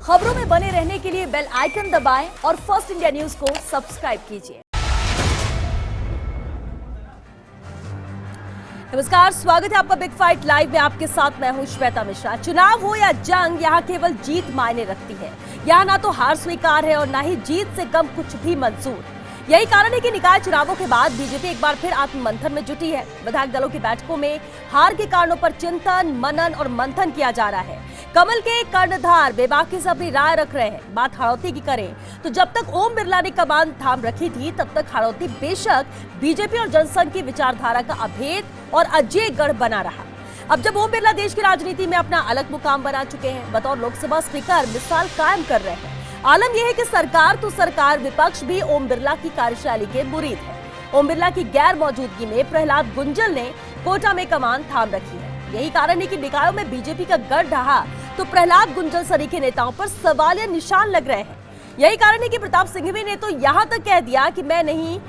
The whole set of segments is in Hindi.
खबरों में बने रहने के लिए बेल आइकन दबाएं और फर्स्ट इंडिया न्यूज को सब्सक्राइब कीजिए। नमस्कार, स्वागत है आपका बिग फाइट लाइव में। आपके साथ मैं हूं श्वेता मिश्रा। चुनाव हो या जंग, यहाँ केवल जीत मायने रखती है। यहाँ ना तो हार स्वीकार है और ना ही जीत से कम कुछ भी मंजूर। यही कारण है कि निकाय चुनावों के बाद बीजेपी एक बार फिर आत्ममंथन में जुटी है। विधायक दलों की बैठकों में हार के कारणों पर चिंतन, मनन और मंथन किया जा रहा है। कमल के कर्णधार बेबाकी से अपनी राय रख रहे हैं। बात हाड़ौती की करें तो जब तक ओम बिरला ने कमान थाम रखी थी तब तक हाड़ौती बेशक बीजेपी और जनसंघ की विचारधारा का अभेद और अजय गढ़ बना रहा। अब जब ओम बिरला देश की राजनीति में अपना अलग मुकाम बना चुके हैं, बतौर लोकसभा स्पीकर मिसाल कायम कर रहे हैं। आलम यह है कि सरकार तो सरकार, विपक्ष भी ओम बिरला की कार्यशैली के मुरीद है। ओम बिरला की गैर मौजूदगी में प्रहलाद गुंजल ने कोटा में कमान थाम रखी है। यही कारण है कि निकायों में बीजेपी का गढ़ रहा तो प्रहलाद गुंजल सरीखे नेताओं पर सवालिया निशान लग रहे हैं। यही कारण है कि प्रताप सिंघवी ने तो यहां तक कह दिया कि मैं नहीं,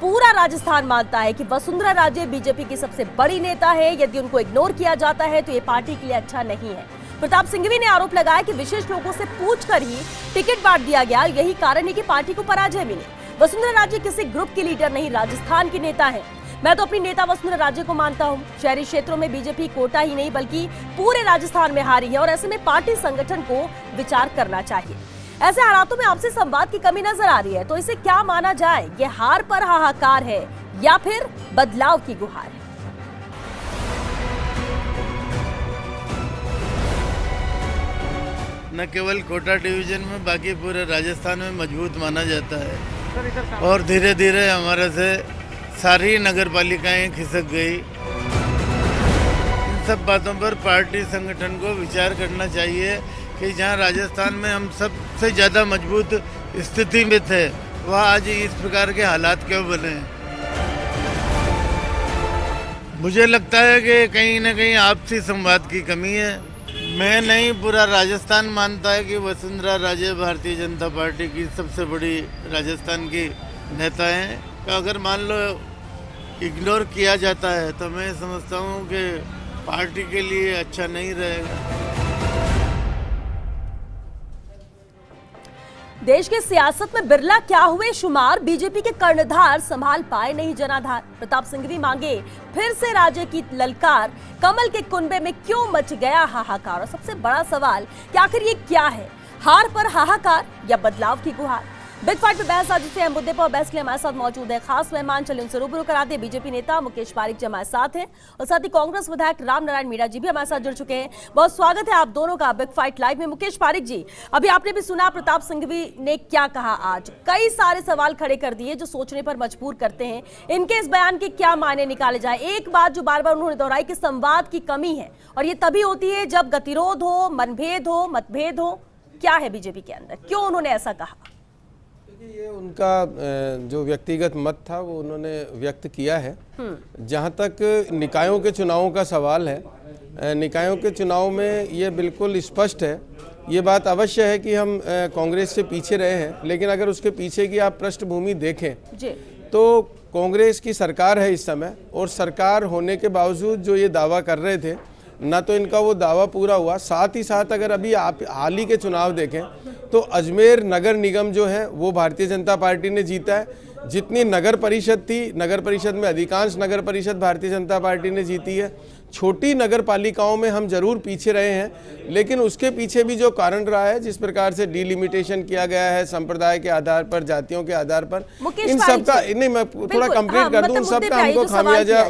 पूरा राजस्थान मानता है कि वसुंधरा राजे बीजेपी की सबसे बड़ी नेता है। यदि उनको इग्नोर किया जाता है तो ये पार्टी के लिए अच्छा नहीं है। प्रताप सिंघवी ने आरोप लगाया कि विशेष लोगों से पूछकर ही टिकट बांट दिया गया। यही कारण है कि पार्टी को पराजय मिली। वसुंधरा राजे किसी ग्रुप की लीडर नहीं, राजस्थान की नेता है। मैं तो अपनी नेता वसुंधरा राजे को मानता हूं। शहरी क्षेत्रों में बीजेपी कोटा ही नहीं बल्कि पूरे राजस्थान में हारी है और ऐसे में पार्टी संगठन को विचार करना चाहिए। ऐसे हालातों में आपसे संवाद की कमी नजर आ रही है, तो इसे क्या माना जाए? ये हार पर हाहाकार है या फिर बदलाव की गुहार है? न केवल कोटा डिवीजन में बाकी पूरे राजस्थान में मजबूत माना जाता है और धीरे धीरे हमारे से सारी नगर पालिकाएं खिसक गई। इन सब बातों पर पार्टी संगठन को विचार करना चाहिए कि जहां राजस्थान में हम सबसे ज़्यादा मजबूत स्थिति में थे, वह आज इस प्रकार के हालात क्यों बने हैं। मुझे लगता है कि कहीं न कहीं आपसी संवाद की कमी है। मैं नहीं, पूरा राजस्थान मानता है कि वसुंधरा राजे भारतीय जनता पार्टी की सबसे बड़ी राजस्थान की नेता हैं। तो अगर मान लो इग्नोर किया जाता है तो मैं समझता हूँ कि पार्टी के लिए अच्छा नहीं रहेगा। देश के सियासत में बिरला क्या हुए शुमार, बीजेपी के कर्णधार संभाल पाए नहीं जनाधार। प्रताप सिंघवी मांगे फिर से राजे की ललकार, कमल के कुनबे में क्यों मच गया हाहाकार। और सबसे बड़ा सवाल कि आखिर ये क्या है, हार पर हाहाकार या बदलाव की गुहार? बिग फाइट में बहस आज से अहम मुद्दे पर बहस के लिए हमारे साथ मौजूद है खास मेहमान। चलिए उनसे रूबरू कराते हैं। बीजेपी नेता मुकेश पारीक जी हमारे साथ हैं और साथ ही कांग्रेस विधायक राम नारायण मीणा जी भी हमारे साथ जुड़ चुके हैं। बहुत स्वागत है आप दोनों का बिग फाइट लाइव में। मुकेश पारीक जी, अभी आपने भी सुना प्रताप सिंघवी ने क्या कहा। आज कई सारे सवाल खड़े कर दिए जो सोचने पर मजबूर करते हैं। इनके इस बयान के क्या मायने निकाले जाए? एक बात जो बार बार उन्होंने दोहराई कि संवाद की कमी है और ये तभी होती है जब गतिरोध हो, मनभेद हो, मतभेद हो। क्या है बीजेपी के अंदर, क्यों उन्होंने ऐसा कहा? ये उनका जो व्यक्तिगत मत था वो उन्होंने व्यक्त किया है। जहाँ तक निकायों के चुनावों का सवाल है, निकायों के चुनाव में ये बिल्कुल स्पष्ट है। ये बात अवश्य है कि हम कांग्रेस से पीछे रहे हैं, लेकिन अगर उसके पीछे की आप पृष्ठभूमि देखें तो कांग्रेस की सरकार है इस समय, और सरकार होने के बावजूद जो ये दावा कर रहे थे ना तो इनका वो दावा पूरा हुआ। साथ ही साथ अगर अभी आप हाल ही के चुनाव देखें तो अजमेर नगर निगम जो है वो भारतीय जनता पार्टी ने जीता है। जितनी नगर परिषद थी, नगर परिषद में अधिकांश नगर परिषद भारतीय जनता पार्टी ने जीती है। छोटी नगर पालिकाओं में हम जरूर पीछे रहे हैं, लेकिन उसके पीछे भी जो कारण रहा है, जिस प्रकार से डिलिमिटेशन किया गया है संप्रदाय के आधार पर, जातियों के आधार पर, इन सब का नहीं, मैं थोड़ा कंप्लीट कर दूं, उन सब का हमको खामियाजा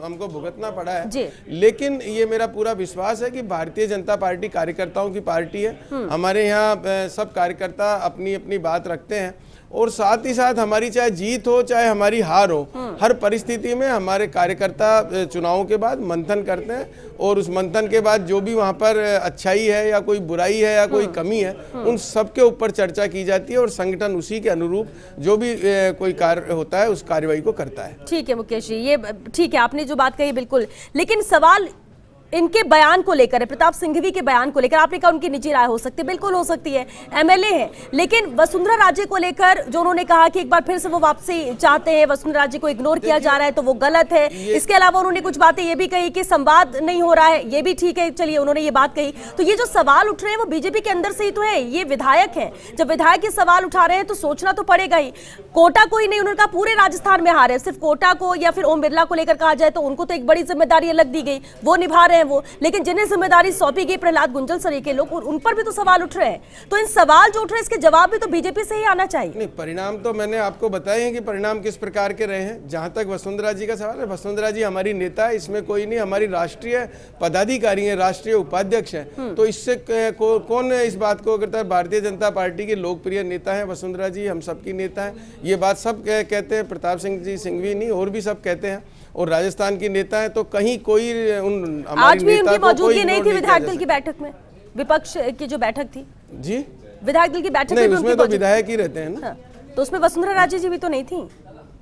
हमको भुगतना पड़ा है। लेकिन ये मेरा पूरा विश्वास है कि भारतीय जनता पार्टी कार्यकर्ताओं की पार्टी है। हमारे यहाँ सब कार्यकर्ता अपनी अपनी बात रखते हैं और साथ ही साथ हमारी चाहे जीत हो चाहे हमारी हार हो, हर परिस्थिति में हमारे कार्यकर्ता चुनावों के बाद मंथन करते हैं और उस मंथन के बाद जो भी वहाँ पर अच्छाई है या कोई बुराई है या कोई कमी है, उन सब के ऊपर चर्चा की जाती है और संगठन उसी के अनुरूप जो भी कोई कार्य होता है उस कार्यवाही को करता है। ठीक है मुकेश जी, ये ठीक है, आपने जो बात कही बिल्कुल, लेकिन सवाल इनके बयान को लेकर है, प्रताप सिंघवी के बयान को लेकर, आपने कहा उनकी निजी राय हो सकती है, बिल्कुल हो सकती है, एमएलए हैं, लेकिन वसुंधरा राजे को लेकर जो उन्होंने कहा कि एक बार फिर से वो वापसी चाहते हैं, वसुंधरा राजे को इग्नोर किया जा रहा है तो वो गलत है। इसके अलावा उन्होंने कुछ बातें ये भी कही कि संवाद नहीं हो रहा है, ये भी ठीक है, चलिए उन्होंने ये बात कही। तो ये जो सवाल उठ रहे हैं वो बीजेपी के अंदर से ही तो है, ये विधायक है, जब विधायक ये सवाल उठा रहे हैं तो सोचना तो पड़ेगा ही। कोटा को ही नहीं, उन्होंने कहा पूरे राजस्थान में हार है, सिर्फ कोटा को या फिर ओम बिरला को लेकर कहा जाए तो उनको तो एक बड़ी जिम्मेदारी अलग दी गई, वो निभा रहे हैं वो, लेकिन जिन्हें जिम्मेदारी सौंपी गई प्रहलाद गुंजल सरी के लोग, उन पर भी तो सवाल उठ रहे हैं। तो इन सवाल जो उठ रहे हैं इसके जवाब भी तो बीजेपी से ही आना चाहिए। नहीं, परिणाम तो मैंने आपको बताए हैं कि परिणाम किस प्रकार के रहे हैं। जहां तक वसुंधरा जी का सवाल है, वसुंधरा जी हमारी नेता है, इसमें कोई नहीं, हमारी राष्ट्रीय पदाधिकारी है, राष्ट्रीय उपाध्यक्ष है, तो इससे कौन इस बात को करता है। भारतीय जनता पार्टी के लोकप्रिय नेता है वसुंधरा जी, हम सबकी नेता है, ये बात सब कहते हैं, प्रताप सिंह जी सिंघवी नहीं और भी सब कहते हैं, और राजस्थान की नेता है, तो कहीं कोई उन आज भी उनकी मौजूदगी नहीं थी विधायक दल की बैठक में, विपक्ष की जो बैठक थी जी, विधायक दल की बैठक नहीं, में उसमें तो विधायक ही रहते हैं ना। हाँ, तो उसमें वसुंधरा राजे जी भी तो नहीं थी।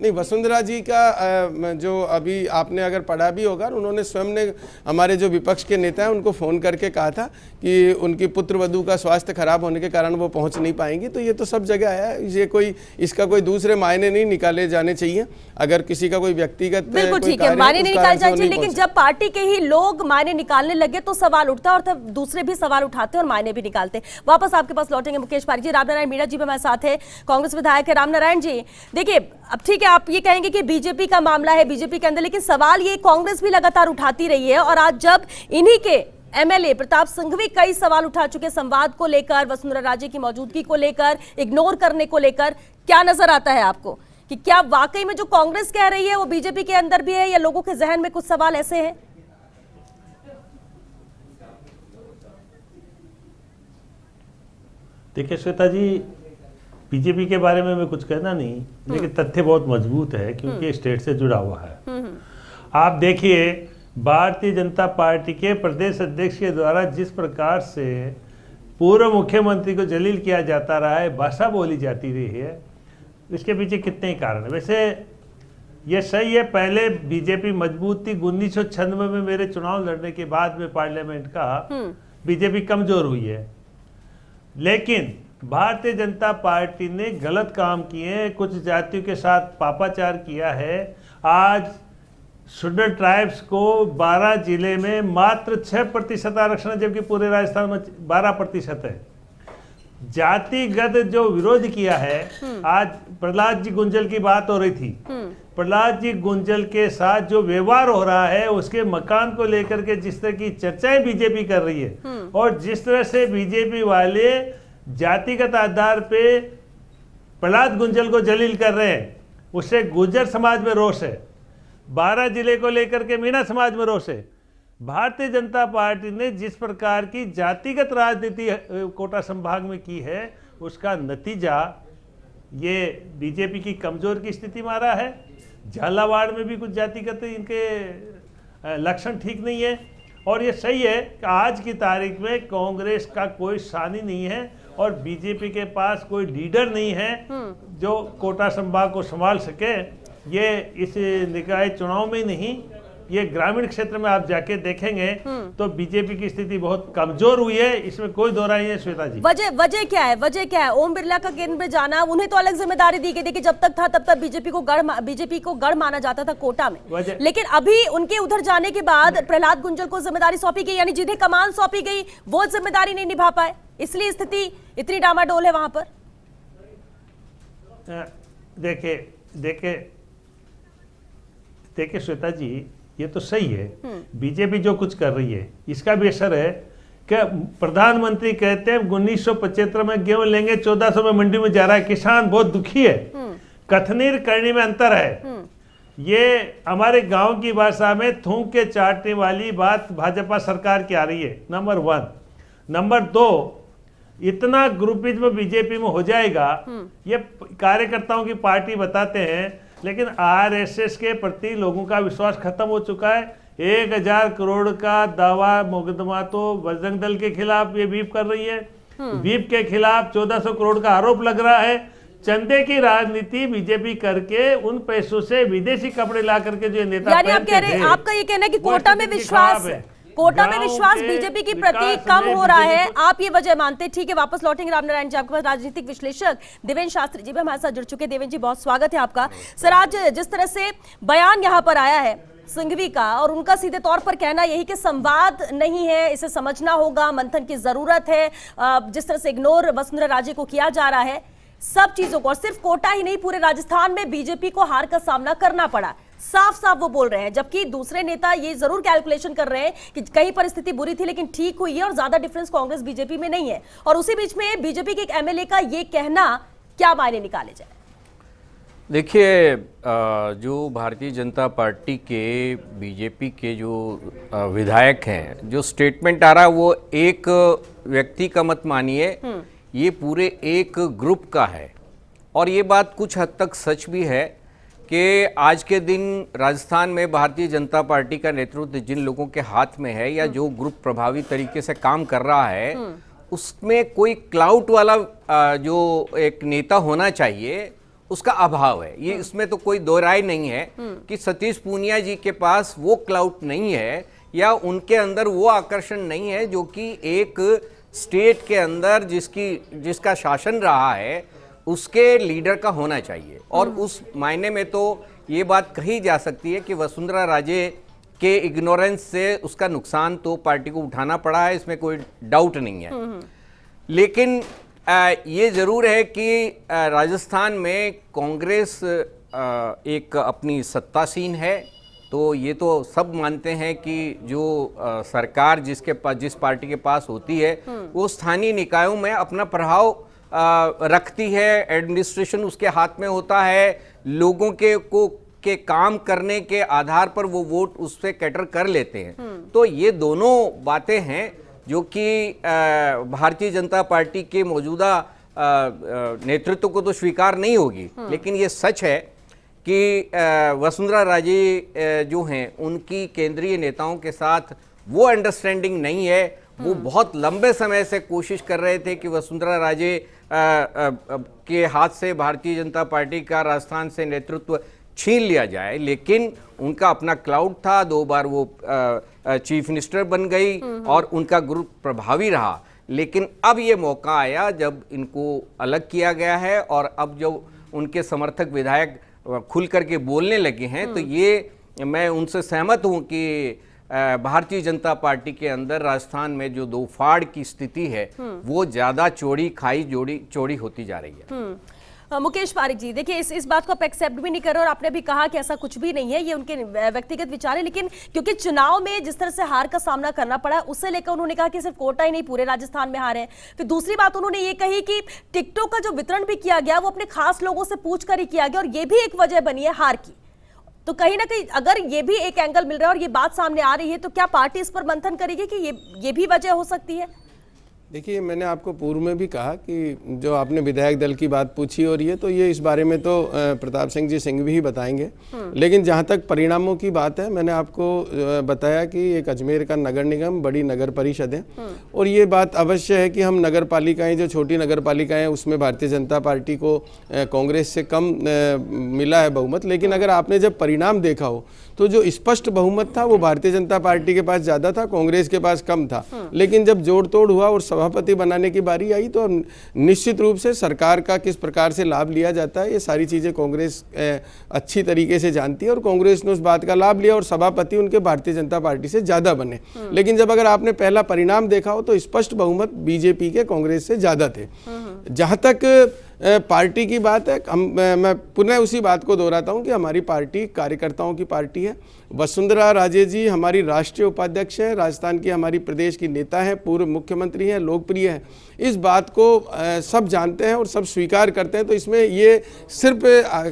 नहीं, वसुंधरा जी का जो अभी आपने अगर पढ़ा भी होगा, उन्होंने स्वयं ने हमारे जो विपक्ष के नेता हैं उनको फ़ोन करके कहा था कि उनकी पुत्र वधू का स्वास्थ्य खराब होने के कारण वो पहुंच नहीं पाएंगी। तो ये तो सब जगह आया है, ये कोई इसका कोई दूसरे मायने नहीं निकाले जाने चाहिए। अगर किसी का कोई व्यक्तिगत बिल्कुल ठीक है, मायने नहीं निकाले जाने चाहिए, लेकिन जब पार्टी के ही लोग मायने निकालने लगे तो सवाल उठता है, और तब दूसरे भी सवाल उठाते और मायने भी निकालते। वापस आपके पास लौटेंगे मुकेश पारीक जी। रामनारायण मीणा जी भी हमारे साथ है, कांग्रेस विधायक है। रामनारायण जी, देखिए अब ठीक है, आप ये कहेंगे कि बीजेपी का मामला है बीजेपी के अंदर, लेकिन सवाल ये कांग्रेस भी लगातार उठाती रही है, और आज जब इन्हीं के एमएलए प्रताप सिंघवी कई सवाल उठा चुके संवाद को लेकर, वसुंधरा राजे की मौजूदगी को लेकर, इग्नोर करने को लेकर, क्या नजर आता है आपको कि क्या वाकई में जो कांग्रेस कह रही है वो बीजेपी के अंदर भी है, या लोगों के जहन में कुछ सवाल ऐसे हैं? देखिए श्वेता जी, बीजेपी के बारे में मैं कुछ कहना नहीं, लेकिन तथ्य बहुत मजबूत है क्योंकि स्टेट से जुड़ा हुआ है। आप देखिए, भारतीय जनता पार्टी के प्रदेश अध्यक्ष के द्वारा जिस प्रकार से पूर्व मुख्यमंत्री को जलील किया जाता रहा है, भाषा बोली जाती रही है, इसके पीछे कितने ही कारण है। वैसे ये सही है, पहले बीजेपी मजबूत थी, 1996 में मेरे चुनाव लड़ने के बाद में पार्लियामेंट का बीजेपी कमजोर हुई है, लेकिन भारतीय जनता पार्टी ने गलत काम किए, कुछ जातियों के साथ पापाचार किया है। आज शेड्यूल ट्राइब्स को 12 जिले में मात्र 6% आरक्षण है, जबकि पूरे राजस्थान में 12% है। जातिगत जो विरोध किया है, आज प्रहलाद जी गुंजल की बात हो रही थी, प्रहलाद जी गुंजल के साथ जो व्यवहार हो रहा है, उसके मकान को लेकर के जिस तरह की चर्चाएं बीजेपी कर रही है, और जिस तरह से बीजेपी वाले जातिगत आधार पे प्रहलाद गुंजल को जलील कर रहे हैं, उससे गुर्जर समाज में रोष है, 12 जिले को लेकर के मीणा समाज में रोष है। भारतीय जनता पार्टी ने जिस प्रकार की जातिगत राजनीति कोटा संभाग में की है, उसका नतीजा ये बीजेपी की कमजोर की स्थिति में आ रहा है। झालावाड़ में भी कुछ जातिगत इनके लक्षण ठीक नहीं है, और ये सही है कि आज की तारीख में कांग्रेस का कोई सानी नहीं है और बीजेपी के पास कोई लीडर नहीं है जो कोटा संभाग को संभाल सके। ये इस निकाय चुनाव में नहीं, ये ग्रामीण क्षेत्र में आप जाके देखेंगे तो बीजेपी की स्थिति बहुत कमजोर हुई है, इसमें कोई दो राय नहीं है। श्वेता जी, वजह क्या है? वजह क्या है? ओम बिरला का केंद्र में जाना, उन्हें तो अलग जिम्मेदारी दी गई। देखिए, जब तक था तब तक बीजेपी को गढ़ माना जाता था कोटा में, लेकिन अभी उनके उधर जाने के बाद प्रहलाद गुंजल को जिम्मेदारी सौंपी गई, यानी जिन्हें कमान सौंपी गई वो जिम्मेदारी नहीं निभा पाए, इसलिए स्थिति इतनी डामाडोल है वहां पर। देखिए श्वेता जी, ये तो सही है, बीजेपी जो कुछ कर रही है इसका भी असर है कि प्रधानमंत्री कहते हैं 1975 में गेहूं लेंगे, 1400 में मंडी में जा रहा है, किसान बहुत दुखी है। कथनी करने में अंतर है। ये हमारे गांव की भाषा में थूक के चाटने वाली बात भाजपा सरकार की आ रही है, नंबर 1। नंबर 2, इतना ग्रुपिज्म बीजेपी में हो जाएगा, ये कार्यकर्ताओं की पार्टी बताते हैं, लेकिन आरएसएस के प्रति लोगों का विश्वास खत्म हो चुका है। 1000 करोड़ का दावा मुकदमा तो बजरंग दल के खिलाफ ये वीप कर रही है, वीप के खिलाफ 1400 करोड़ का आरोप लग रहा है। चंदे की राजनीति बीजेपी करके उन पैसों से विदेशी कपड़े ला करके जो नेता यानी आप कह रहे हैं, आपका ये कहना है कि कोटा में विश्वास कोटा में गांव विश्वास के बीजेपी के प्रति विकास कम में हो रहा BJP है, आप ये वजह मानते हैं? ठीक है, वापस लौटेंगे रामनारायण जी आपके पास। राजनीतिक विश्लेषक देवेंद्र शास्त्री जी भी हमारे साथ जुड़ चुके हैं। देवेंद्र जी, बहुत स्वागत है आपका। सर, आज जिस तरह से बयान यहाँ पर आया है सिंघवी का, और उनका सीधे तौर पर कहना यही कि संवाद नहीं है, इसे समझना होगा, मंथन की जरूरत है, जिस तरह से इग्नोर वसुंधरा राजे को किया जा रहा है, सब चीजों को, और सिर्फ कोटा ही नहीं पूरे राजस्थान में बीजेपी को हार का सामना करना पड़ा, साफ साफ वो बोल रहे हैं। जबकि दूसरे नेता ये जरूर कैलकुलेशन कर रहे हैं कि कहीं परिस्थिति बुरी थी लेकिन ठीक हुई है और ज्यादा डिफरेंस कांग्रेस बीजेपी में नहीं है, और उसी बीच में बीजेपी के एक एमएलए का ये कहना क्या मायने निकाले जाए? देखिए, जो भारतीय जनता पार्टी के बीजेपी के जो विधायक हैं, जो स्टेटमेंट आ रहा है वो एक व्यक्ति का मत मानिए, ये पूरे एक ग्रुप का है। और ये बात कुछ हद तक सच भी है कि आज के दिन राजस्थान में भारतीय जनता पार्टी का नेतृत्व जिन लोगों के हाथ में है या जो ग्रुप प्रभावी तरीके से काम कर रहा है, उसमें कोई क्लाउट वाला जो एक नेता होना चाहिए उसका अभाव है। ये इसमें तो कोई दो राय नहीं है कि सतीश पूनिया जी के पास वो क्लाउट नहीं है या उनके अंदर वो आकर्षण नहीं है जो कि एक स्टेट के अंदर जिसका शासन रहा है उसके लीडर का होना चाहिए। और उस मायने में तो ये बात कही जा सकती है कि वसुंधरा राजे के इग्नोरेंस से उसका नुकसान तो पार्टी को उठाना पड़ा है, इसमें कोई डाउट नहीं है। लेकिन ये ज़रूर है कि राजस्थान में कांग्रेस एक अपनी सत्तासीन है, तो ये तो सब मानते हैं कि जो सरकार जिस पार्टी के पास होती है वो स्थानीय निकायों में अपना प्रभाव रखती है, एडमिनिस्ट्रेशन उसके हाथ में होता है, लोगों के काम करने के आधार पर वो वोट उससे कैटर कर लेते हैं। तो ये दोनों बातें हैं जो कि भारतीय जनता पार्टी के मौजूदा नेतृत्व को तो स्वीकार नहीं होगी। लेकिन ये सच है कि वसुंधरा राजे जो हैं उनकी केंद्रीय नेताओं के साथ वो अंडरस्टैंडिंग नहीं है। वो बहुत लंबे समय से कोशिश कर रहे थे कि वसुंधरा राजे के हाथ से भारतीय जनता पार्टी का राजस्थान से नेतृत्व छीन लिया जाए, लेकिन उनका अपना क्लाउड था, 2 बार वो चीफ मिनिस्टर बन गई और उनका ग्रुप प्रभावी रहा। लेकिन अब ये मौका आया जब इनको अलग किया गया है और अब जब उनके समर्थक विधायक खुल करके बोलने लगे हैं, तो ये मैं उनसे सहमत हूं कि भारतीय जनता पार्टी के अंदर राजस्थान में जो दो फाड़ की स्थिति है वो ज्यादा चौड़ी होती जा रही है। मुकेश पारिक जी, देखिए इस बात को आप एक्सेप्ट भी नहीं कर रहे और आपने भी कहा कि ऐसा कुछ भी नहीं है, ये उनके व्यक्तिगत विचार है, लेकिन क्योंकि चुनाव में जिस तरह से हार का सामना करना पड़ा उसे लेकर उन्होंने कहा कि सिर्फ कोटा ही नहीं पूरे राजस्थान में हार है। फिर दूसरी बात उन्होंने ये कही कि टिकटों का जो वितरण भी किया गया वो अपने खास लोगों से पूछ कर ही किया गया और ये भी एक वजह बनी है हार की। तो कहीं ना कहीं अगर ये भी एक एंगल मिल रहा है और ये बात सामने आ रही है तो क्या पार्टी इस पर मंथन करेगी कि ये भी वजह हो सकती है? देखिए, मैंने आपको पूर्व में भी कहा कि जो आपने विधायक दल की बात पूछी और ये तो ये इस बारे में तो प्रताप सिंह जी सिंघवी ही बताएंगे। लेकिन जहाँ तक परिणामों की बात है, मैंने आपको बताया कि एक अजमेर का नगर निगम बड़ी नगर परिषद है और ये बात अवश्य है कि हम नगर पालिकाएँ जो छोटी नगर पालिकाएँ उसमें भारतीय जनता पार्टी को कांग्रेस से कम मिला है बहुमत। लेकिन अगर आपने जब परिणाम देखा हो तो जो स्पष्ट बहुमत था वो भारतीय जनता पार्टी के पास ज़्यादा था, कांग्रेस के पास कम था। लेकिन जब जोड़ तोड़ हुआ और सभापति बनाने की बारी आई तो निश्चित रूप से सरकार का किस प्रकार से लाभ लिया जाता है ये सारी चीज़ें कांग्रेस अच्छी तरीके से जानती है और कांग्रेस ने उस बात का लाभ लिया और सभापति उनके भारतीय जनता पार्टी से ज़्यादा बने। लेकिन जब अगर आपने पहला परिणाम देखा हो तो स्पष्ट बहुमत बीजेपी के कांग्रेस से ज़्यादा थे। जहाँ तक पार्टी की बात है, मैं पुनः उसी बात को दोहराता हूं कि हमारी पार्टी कार्यकर्ताओं की पार्टी है। वसुंधरा राजे जी हमारी राष्ट्रीय उपाध्यक्ष हैं, राजस्थान की हमारी प्रदेश की नेता हैं, पूर्व मुख्यमंत्री हैं, लोकप्रिय हैं। इस बात को सब जानते हैं और सब स्वीकार करते हैं। तो इसमें ये सिर्फ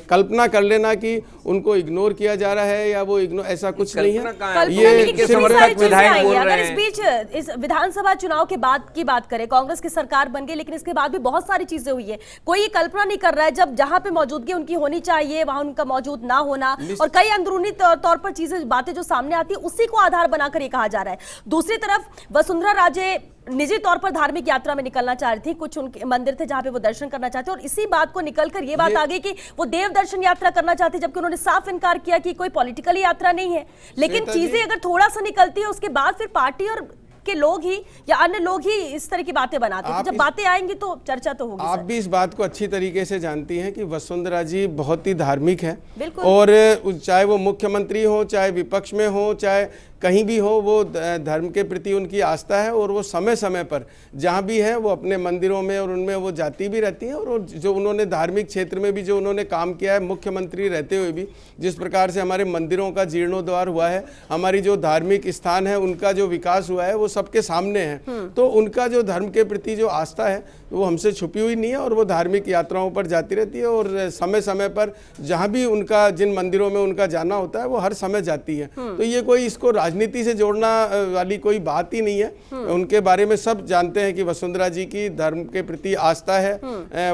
कल्पना कर लेना कि उनको इग्नोर किया जा रहा है या वो इग्नोर, ऐसा कुछ नहीं है। ये समर्थक विधायक बोल रहे हैं। अगर इस बीच इस विधानसभा चुनाव के बाद की बात करें, कांग्रेस की सरकार बन गई लेकिन इसके बाद भी बहुत सारी चीजें हुई है। कोई ये कल्पना नहीं कर रहा है जब जहां पे मौजूदगी उनकी होनी चाहिए वहां उनका मौजूद ना होना और कई अंदरूनी तौर पर चीजें बातें जो सामने आती है उसी को आधार बनाकर ये कहा जा रहा है। दूसरी तरफ वसुंधरा राजे निजी तौर पर धार्मिक यात्रा में निकलना चाह रही थी, कुछ उनके मंदिर थे जहां पे वो दर्शन करना चाहते, और इसी बात को निकलकर ये बात आ गई कि वो देव दर्शन यात्रा करना चाहते, जबकि उन्होंने साफ इनकार किया कि कोई पॉलिटिकल यात्रा नहीं है। लेकिन चीजें अगर थोड़ा सा निकलती है उसके बाद फिर पार्टी और के लोग ही या अन्य लोग ही इस तरह की बातें बनाते हैं, जब बातें आएंगी तो चर्चा तो होगी। आप भी इस बात को अच्छी तरीके से जानती हैं कि वसुंधरा जी बहुत ही धार्मिक है, बिल्कुल। और चाहे वो मुख्यमंत्री हो, चाहे विपक्ष में हो, चाहे कहीं भी हो, वो धर्म के प्रति उनकी आस्था है, और वो समय समय पर जहाँ भी है वो अपने मंदिरों में और उनमें वो जाती भी रहती हैं। और जो उन्होंने धार्मिक क्षेत्र में भी जो उन्होंने काम किया है, मुख्यमंत्री रहते हुए भी जिस प्रकार से हमारे मंदिरों का जीर्णोद्धार हुआ है, हमारी जो धार्मिक स्थान है उनका जो विकास हुआ है, वो सबके सामने है। तो उनका जो धर्म के प्रति जो आस्था है वो हमसे छुपी हुई नहीं है, और वो धार्मिक यात्राओं पर जाती रहती है, और समय समय पर जहाँ भी उनका, जिन मंदिरों में उनका जाना होता है, वो हर समय जाती है। तो ये कोई इसको राजनीति से जोड़ना वाली कोई बात ही नहीं है। उनके बारे में सब जानते हैं कि वसुंधरा जी की धर्म के प्रति आस्था है।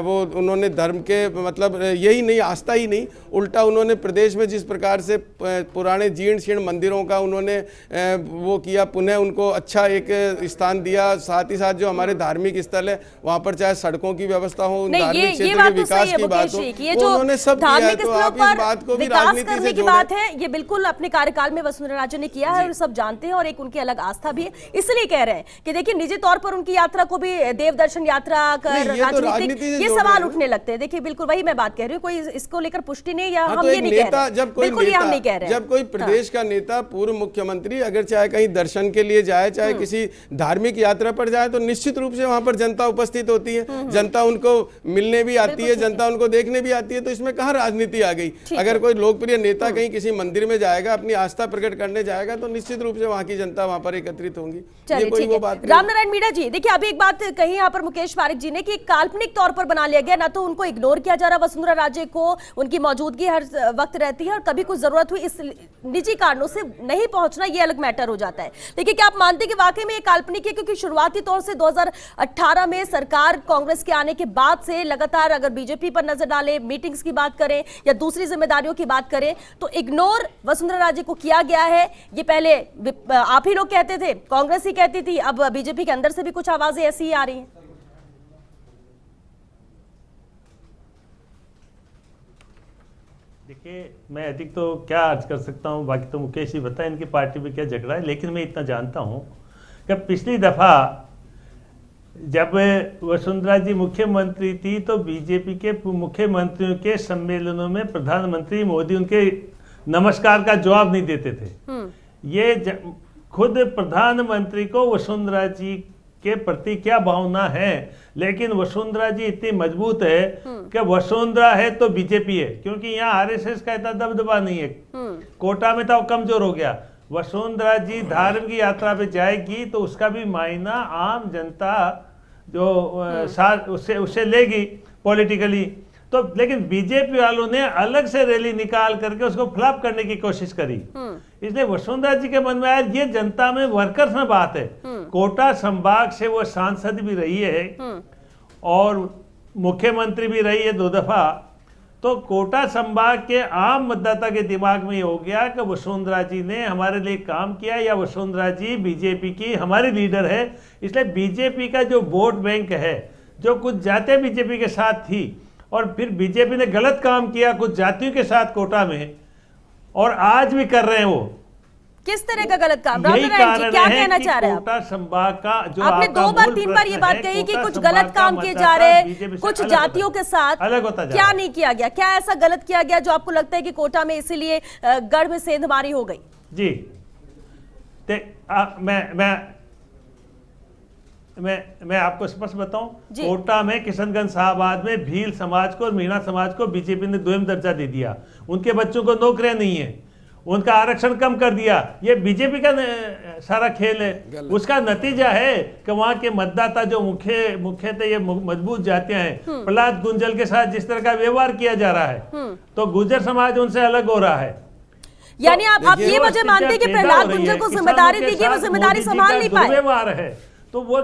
वो उन्होंने धर्म के मतलब यही नहीं, आस्था ही नहीं, उल्टा उन्होंने प्रदेश में जिस प्रकार से पुराने जीर्ण शीर्ण मंदिरों का उन्होंने वो किया, पुनः उनको अच्छा एक स्थान दिया। साथ ही साथ जो हमारे धार्मिक स्थल है वहाँ पर चाहे सड़कों की व्यवस्था हो, धार्मिक क्षेत्र के विकास की बात हो, उन्होंने सब किया है। तो आप इस बात को भी राजनीति से जोड़ें। बात है, ये बिल्कुल अपने कार्यकाल में वसुंधरा राजे ने किया है और सब जानते हैं, और एक उनकी अलग आस्था भी है। इसलिए कह रहे हैं कि देखिए निजी तौर पर उनकी यात्रा को भी देव दर्शन यात्रा कर राजनीतिक ये सवाल उठने लगते हैं। देखिए बिल्कुल वही मैं बात कह रही हूँ, कोई इसको लेकर पुष्टि नहीं, या हम ये नहीं कह रहे, बिल्कुल ये हम नहीं कह रहे। जब कोई प्रदेश का नेता, पूर्व मुख्यमंत्री अगर चाहे कहीं दर्शन के लिए जाए, चाहे किसी धार्मिक यात्रा पर जाए, तो निश्चित रूप से वहां पर जनता उपस्थित होती है, जनता उनको मिलने भी आती है, जनता उनको देखने भी आती है। तो इसमें कहाँ राजनीति आ गई? अगर कोई लोकप्रिय नेता कहीं किसी मंदिर में जाएगा, अपनी आस्था प्रकट करने जाएगा, तो निश्चित रूप से वहां की जनता वहां पर एकत्रित होंगी। ये कोई वो बात नहीं। रामनारायण मीणा जी, देखिए अभी एक बात कही यहाँ पर मुकेश पारिक जी ने कि काल्पनिक तौर पर बना लिया गया, ना तो उनको इग्नोर किया जा रहा वसुंधरा राजे को, उनकी मौजूदगी हर वक्त रहती है, और कभी कुछ जरूरत हुई इस निजी कारणों से नहीं पहुंचना, ये अलग मैटर हो जाता है। लेकिन क्या आप मानते हैं कि वाकई में ये काल्पनिक है? क्योंकि शुरुआती तौर से 2018 में सरकार कांग्रेस के आने के बाद से लगातार अगर बीजेपी पर नजर डालें, मीटिंग्स की बात करें या दूसरी जिम्मेदारियों की बात करें, तो इग्नोर वसुंधरा राजे को किया गया है। ये पहले आप ही लोग कहते थे, कांग्रेस ही कहती थी, अब बीजेपी के अंदर से भी कुछ आवाजें ऐसी ही आ रही हैं। देखिए मैं अधिक तो क्या अर्ज कर सकता हूँ, बाकी तो मुकेश ही बताए इनकी पार्टी में क्या झगड़ा है। लेकिन मैं इतना जानता हूँ कि पिछली दफा जब वसुंधरा जी मुख्यमंत्री थी तो बीजेपी के मुख्यमंत्रियों के सम्मेलनों में प्रधानमंत्री मोदी उनके नमस्कार का जवाब नहीं देते थे। ये खुद प्रधानमंत्री को वसुंधरा जी के प्रति क्या भावना है, लेकिन वसुंधरा जी इतनी मजबूत है कि वसुंधरा है तो बीजेपी है, क्योंकि यहाँ आरएसएस का इतना दबदबा नहीं है। कोटा में तो कमजोर हो गया। वसुंधरा जी धर्म की यात्रा पे जाएगी तो उसका भी मायना आम जनता जो साथ उससे लेगी पॉलिटिकली। तो लेकिन बीजेपी वालों ने अलग से रैली निकाल करके उसको फ्लॉप करने की कोशिश करी। इसलिए वसुंधरा जी के मन में आया, ये जनता में वर्कर्स में बात है। कोटा संभाग से वो सांसद भी रही है और मुख्यमंत्री भी रही है 2 दफा। तो कोटा संभाग के आम मतदाता के दिमाग में ये हो गया कि वसुंधरा जी ने हमारे लिए काम किया, या वसुंधरा जी बीजेपी की हमारी लीडर है। इसलिए बीजेपी का जो वोट बैंक है, जो कुछ जातियां बीजेपी के साथ थी और फिर बीजेपी ने गलत काम किया कुछ जातियों के साथ कोटा में, और आज भी कर रहे हैं वो। किस तरह का गलत काम? रामनारायण जी क्या कहना चाह रहे हैं? कोटा संभाग का जो आपने 2 बार 3 बार ये बात कही कि कुछ गलत काम किए जा रहे हैं कुछ जातियों के साथ, अलग होता जा क्या नहीं किया गया? क्या ऐसा गलत किया गया जो आपको लगता है कि कोटा में इसीलिए गढ़ में सेंधमारी हो गई? जी मैं आपको स्पष्ट बताऊं, कोटा में किशनगंज साहबाद में भील समाज को और मीणा समाज को बीजेपी ने 2म दर्जा दे दिया। उनके बच्चों को नौकरियां नहीं है, उनका आरक्षण कम कर दिया। ये बीजेपी का सारा खेल है। उसका नतीजा है कि वहां के मतदाता जो मुख्यतः ये मजबूत जातियां हैं, प्रहलाद गुंजल के साथ जिस तरह का व्यवहार किया जा रहा है, तो गुर्जर समाज उनसे अलग हो रहा है। यानी आप ये वजह मानते हैं कि प्रहलाद गुंजल को जिम्मेदारी दी गई, वो जिम्मेदारी संभाल नहीं पाए? व्यवहार है तो वो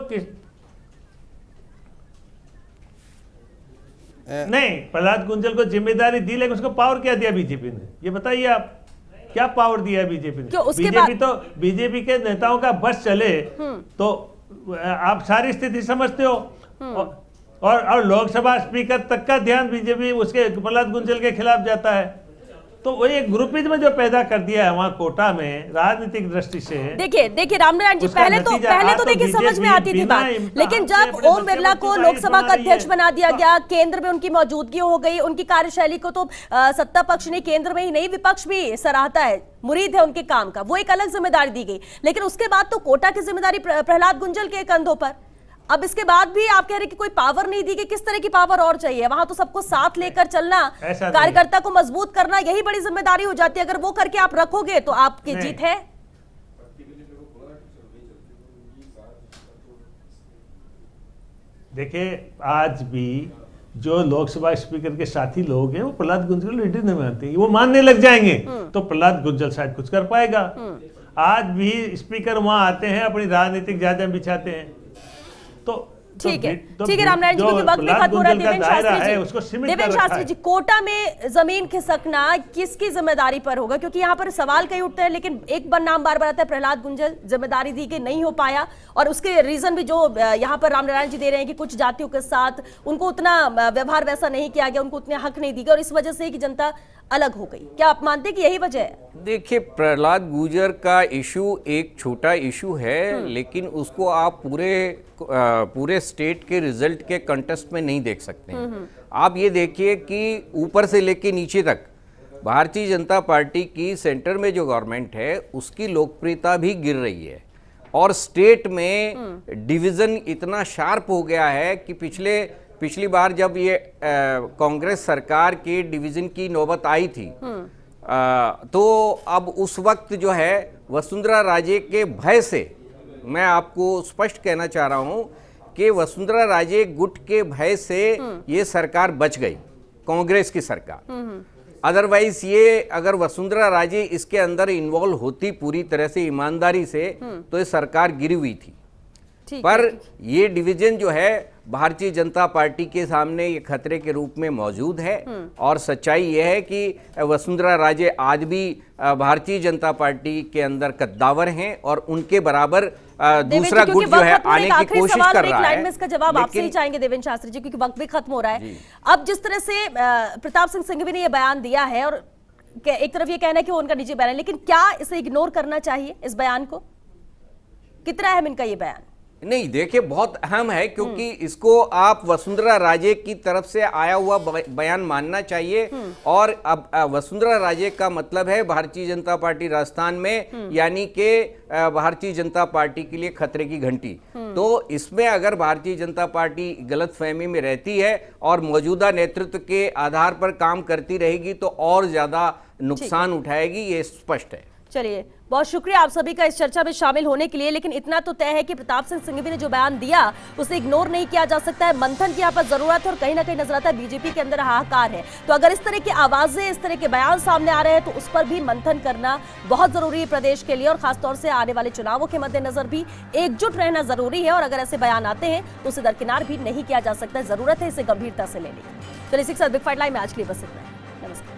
नहीं, प्रहलाद गुंजल को जिम्मेदारी दी, लेकिन उसको पावर क्या दिया बीजेपी ने? ये बताइए आप, क्या पावर दिया है बीजेपी ने? बीजेपी तो बीजेपी के नेताओं का बस चले तो आप सारी स्थिति समझते हो। और लोकसभा स्पीकर तक का ध्यान बीजेपी उसके प्रहलाद गुंजल के खिलाफ जाता है। तो वो एक ग्रुपिज्म जो पैदा कर दिया है वहाँ कोटा में राजनीतिक दृष्टि से। देखिए रामनारायण जी, पहले तो देखिए समझ में आती थी बात, लेकिन जब ओम बिरला को लोकसभा का अध्यक्ष बना दिया गया, केंद्र में उनकी मौजूदगी हो गई, उनकी कार्यशैली को तो सत्ता पक्ष नहीं, केंद्र में ही नहीं विपक्ष भी सराहता है, मुरीद है उनके काम का, वो एक अलग जिम्मेदारी दी गई। लेकिन उसके बाद तो कोटा की जिम्मेदारी प्रहलाद गुंजल के कंधों पर। अब इसके बाद भी आप कह रहे कि कोई पावर नहीं दी गई, किस तरह की पावर और चाहिए? वहां तो सबको साथ लेकर चलना, कार्यकर्ता को मजबूत करना, यही बड़ी जिम्मेदारी हो जाती है। अगर वो करके आप रखोगे तो आपकी जीत है। देखिए, आज भी जो लोकसभा स्पीकर के साथी लोग हैं वो प्रहलाद गुंजल को लीडर नहीं मानते, वो मानने लग जाएंगे तो प्रहलाद गुंजल शायद कुछ कर पाएगा। आज भी स्पीकर वहां आते हैं, अपनी राजनीतिक जादम बिछाते हैं। ठीक है रामनारायण जी, क्योंकि वक्त भी खत्म हो रहा है। देवेंद्र शास्त्री जी, कोटा में जमीन खिसकना किसकी जिम्मेदारी पर होगा? क्योंकि यहाँ पर सवाल कई उठते हैं, लेकिन एक नाम बार बार आता है, प्रहलाद गुंजल। जिम्मेदारी दी गई, नहीं हो पाया, और उसके रीजन भी जो यहाँ पर रामनारायण जी दे रहे हैं कि कुछ जातियों के साथ उनको उतना व्यवहार वैसा नहीं किया गया, उनको उतने हक नहीं दिए गए, और इस वजह से कि जनता अलग हो गई। क्या आप मानते हैं कि यही वजह है? देखिए, प्रहलाद गुर्जर का इशू एक छोटा इशू है, लेकिन उसको आप पूरे स्टेट के रिजल्ट के कंटेस्ट में नहीं देख सकते हैं। आप ये देखिए कि ऊपर से लेके नीचे तक भारतीय जनता पार्टी की सेंटर में जो गवर्नमेंट है उसकी लोकप्रियता भी गिर रही है, और स्टेट में डिवीजन इतना शार्प हो गया है कि पिछली बार जब ये कांग्रेस सरकार के डिवीजन की नौबत आई थी, तो अब उस वक्त जो है वसुंधरा राजे के भय से, मैं आपको स्पष्ट कहना चाह रहा हूं कि वसुंधरा राजे गुट के भय से ये सरकार बच गई, कांग्रेस की सरकार। अदरवाइज ये अगर वसुंधरा राजे इसके अंदर इन्वॉल्व होती पूरी तरह से ईमानदारी से, तो ये सरकार गिरी हुई थी। पर ये डिवीजन जो है भारतीय जनता पार्टी के सामने ये खतरे के रूप में मौजूद है, और सच्चाई ये है कि वसुंधरा राजे आज भी भारतीय जनता पार्टी के अंदर कद्दावर हैं, और उनके बराबर दूसरा गुट जो है आने की कोशिश कर रहा है। में इसका जवाब आपसे ही चाहेंगे देवेंद्र शास्त्री जी, क्योंकि वक्त भी खत्म हो रहा है। अब जिस तरह से प्रताप सिंह संघवी ने यह बयान दिया है, और एक तरफ ये कहना है कि वो उनका निजी बयान है, लेकिन क्या इसे इग्नोर करना चाहिए इस बयान को? कितना अहम इनका ये बयान? नहीं, देखिए, बहुत अहम है, क्योंकि इसको आप वसुंधरा राजे की तरफ से आया हुआ बयान मानना चाहिए। और अब वसुंधरा राजे का मतलब है भारतीय जनता पार्टी राजस्थान में, यानी कि भारतीय जनता पार्टी के लिए खतरे की घंटी। तो इसमें अगर भारतीय जनता पार्टी गलतफहमी में रहती है और मौजूदा नेतृत्व के आधार पर काम करती रहेगी, तो और ज्यादा नुकसान उठाएगी, ये स्पष्ट है। चलिए, बहुत शुक्रिया आप सभी का इस चर्चा में शामिल होने के लिए। लेकिन इतना तो तय है कि प्रताप सिंह संघवी ने जो बयान दिया उसे इग्नोर नहीं किया जा सकता है। मंथन की यहाँ पर जरूरत है, और कहीं ना कहीं नजर आता है बीजेपी के अंदर हाहाकार है। तो अगर इस तरह की आवाजें, इस तरह के बयान सामने आ रहे हैं, तो उस पर भी मंथन करना बहुत जरूरी है प्रदेश के लिए, और खासतौर से आने वाले चुनावों के मद्देनजर भी एकजुट रहना जरूरी है। और अगर ऐसे बयान आते हैं तो उसे दरकिनार भी नहीं किया जा सकता, जरूरत है इसे गंभीरता से लेने की। चलिए, बिग फाइट लाइव में आज के लिए बस इतना है। नमस्कार।